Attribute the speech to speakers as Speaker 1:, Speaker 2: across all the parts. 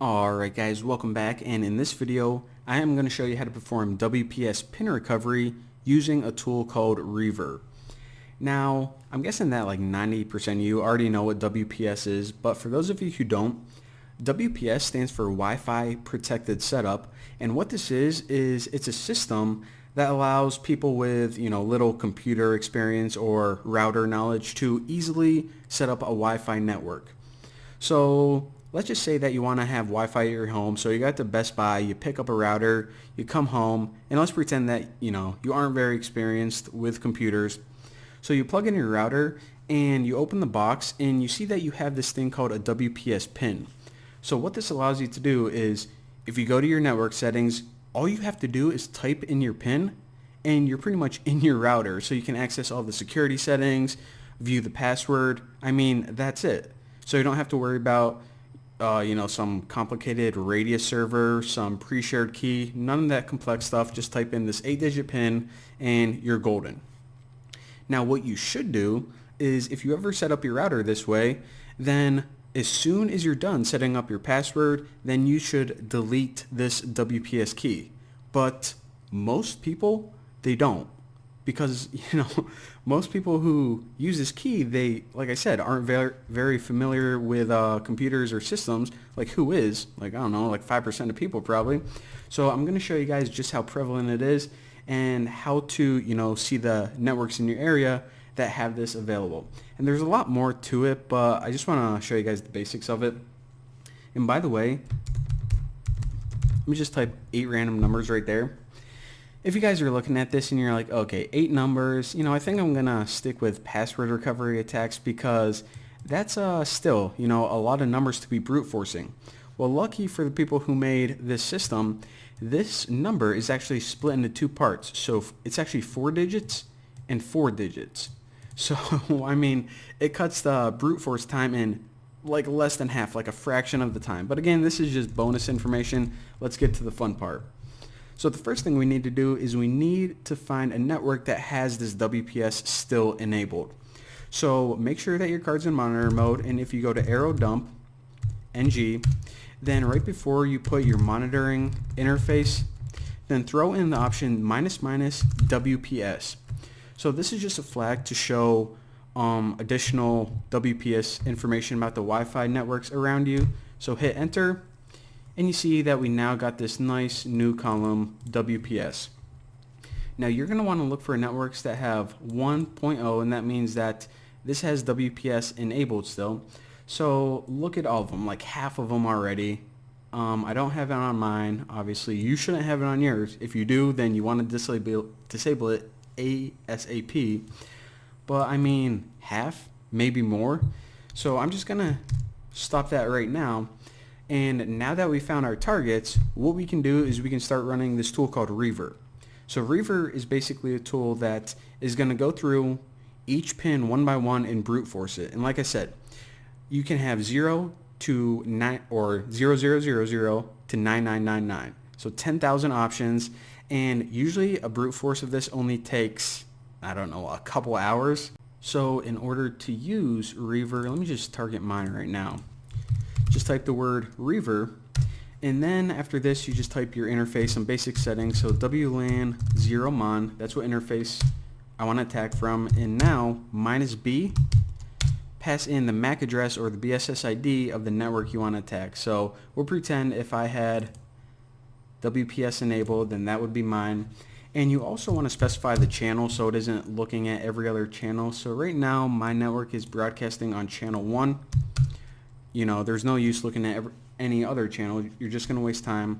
Speaker 1: Alright guys, welcome back, and in this video I am going to show you how to perform WPS pin recovery using a tool called Reaver. Now, I'm guessing that like 90% of you already know what WPS is, but for those of you who don't, WPS stands for Wi-Fi Protected Setup, and what this is it's a system that allows people with, little computer experience or router knowledge to easily set up a Wi-Fi network. So let's just say that you want to have Wi-Fi at your home. So you got to Best Buy, you pick up a router, you come home, and let's pretend that you aren't very experienced with computers. So you plug in your router and you open the box and you see that you have this thing called a WPS pin. So what this allows you to do is, if you go to your network settings, all you have to do is type in your pin and you're pretty much in your router. So you can access all the security settings, view the password. I mean, that's it. So you don't have to worry about some complicated radius server, some pre-shared key, none of that complex stuff. Just type in this 8-digit pin and you're golden. Now what you should do is, if you ever set up your router this way, then as soon as you're done setting up your password, then you should delete this WPS key. But most people, they don't. Because most people who use this key, they, like I said, aren't very familiar with computers or systems. Like, who is? Like, I don't know, like 5% of people probably. So I'm going to show you guys just how prevalent it is and how to see the networks in your area that have this available. And there's a lot more to it, but I just want to show you guys the basics of it. And by the way, let me just type 8 random numbers right there. If you guys are looking at this and you're like, okay, 8 numbers, I think I'm going to stick with password recovery attacks because that's still, a lot of numbers to be brute forcing. Well, lucky for the people who made this system, this number is actually split into 2 parts. So it's actually 4 digits and 4 digits. So, I mean, it cuts the brute force time in like less than half, like a fraction of the time. But again, this is just bonus information. Let's get to the fun part. So the first thing we need to do is we need to find a network that has this WPS still enabled. So make sure that your card's in monitor mode, and if you go to arrow dump ng, then right before you put your monitoring interface, then throw in the option --WPS. So this is just a flag to show additional WPS information about the Wi-Fi networks around you. So hit enter. And you see that we now got this nice new column, WPS. Now you're going to want to look for networks that have 1.0, and that means that this has WPS enabled still. So look at all of them, like half of them already. I don't have it on mine, obviously. You shouldn't have it on yours. If you do, then you want to disable it ASAP. But I mean, half, maybe more. So I'm just going to stop that right now. And now that we found our targets, what we can do is we can start running this tool called Reaver. So Reaver is basically a tool that is going to go through each pin one by one and brute force it. And like I said, you can have 0 to 9 or 0000 to 9999. So 10,000 options, and usually a brute force of this only takes, I don't know, a couple hours. So in order to use Reaver, let me just target mine right now. Just type the word Reaver, and then after this you just type your interface, some basic settings. So WLAN 0mon, that's what interface I want to attack from. And now -B, pass in the MAC address or the BSS ID of the network you want to attack. So we'll pretend if I had WPS enabled, then that would be mine. And you also want to specify the channel so it isn't looking at every other channel. So right now my network is broadcasting on channel 1. There's no use looking at any other channel. You're just going to waste time.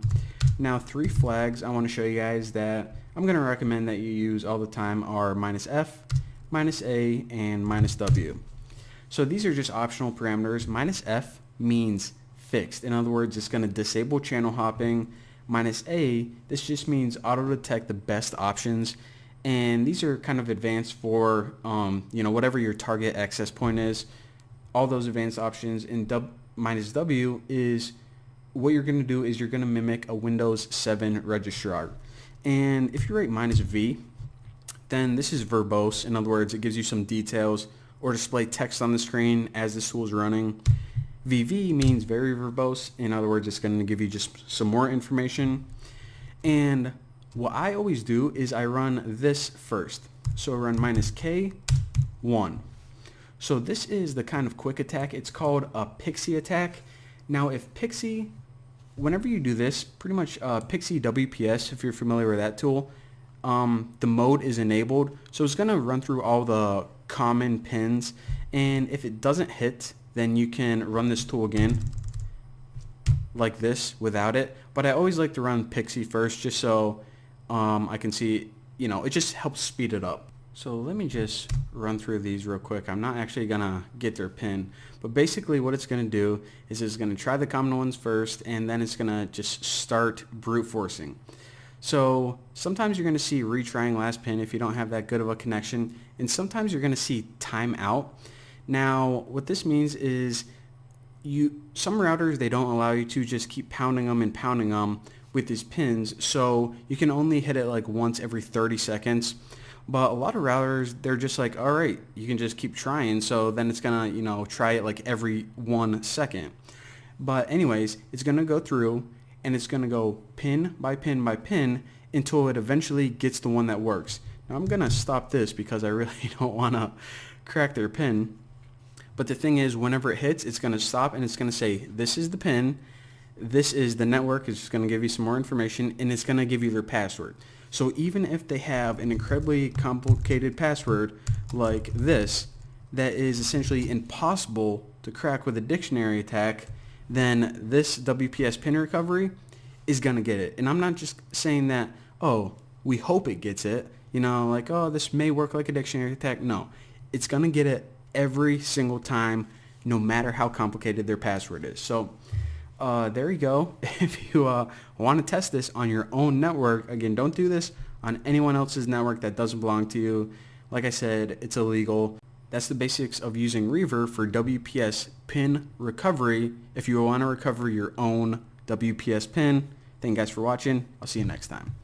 Speaker 1: Now 3 flags I want to show you guys that I'm going to recommend that you use all the time are -F, -A, and -W. So these are just optional parameters. -F means fixed. In other words, it's going to disable channel hopping. -A, this just means auto detect the best options. And these are kind of advanced for whatever your target access point is. All those advanced options. In -W is what you're going to do is you're going to mimic a Windows 7 registrar. And if you write -V, then this is verbose. In other words, it gives you some details or display text on the screen as this tool is running. VV means very verbose. In other words, it's going to give you just some more information. And what I always do is I run this first. So I run -K1. So this is the kind of quick attack. It's called a Pixie attack. Now if Pixie, whenever you do this, pretty much Pixie WPS, if you're familiar with that tool, the mode is enabled. So it's going to run through all the common pins, and if it doesn't hit, then you can run this tool again like this without it. But I always like to run Pixie first, just so I can see, it just helps speed it up. So let me just run through these real quick. I'm not actually gonna get their pin, but basically what it's gonna do is it's gonna try the common ones first, and then it's gonna just start brute forcing. So sometimes you're gonna see retrying last pin if you don't have that good of a connection, and sometimes you're gonna see timeout. Now what this means is some routers, they don't allow you to just keep pounding them with these pins, so you can only hit it like once every 30 seconds. But a lot of routers, they're just like, all right, you can just keep trying, so then it's gonna try it like every 1 second. But anyways, it's gonna go through and it's gonna go pin by pin by pin until it eventually gets the one that works. Now I'm gonna stop this because I really don't want to crack their pin. But the thing is, whenever it hits, it's going to stop and it's going to say, this is the pin, this is the network, it's just going to give you some more information, and it's going to give you their password. So even if they have an incredibly complicated password like this, that is essentially impossible to crack with a dictionary attack, then this WPS pin recovery is going to get it. And I'm not just saying that, oh, we hope it gets it, like, oh, this may work like a dictionary attack. No, it's going to get it every single time, no matter how complicated their password is. So there you go. If you want to test this on your own network, again, don't do this on anyone else's network that doesn't belong to you. Like I said, it's illegal. That's the basics of using Reaver for WPS pin recovery if you want to recover your own WPS pin. Thank you guys for watching. I'll see you next time.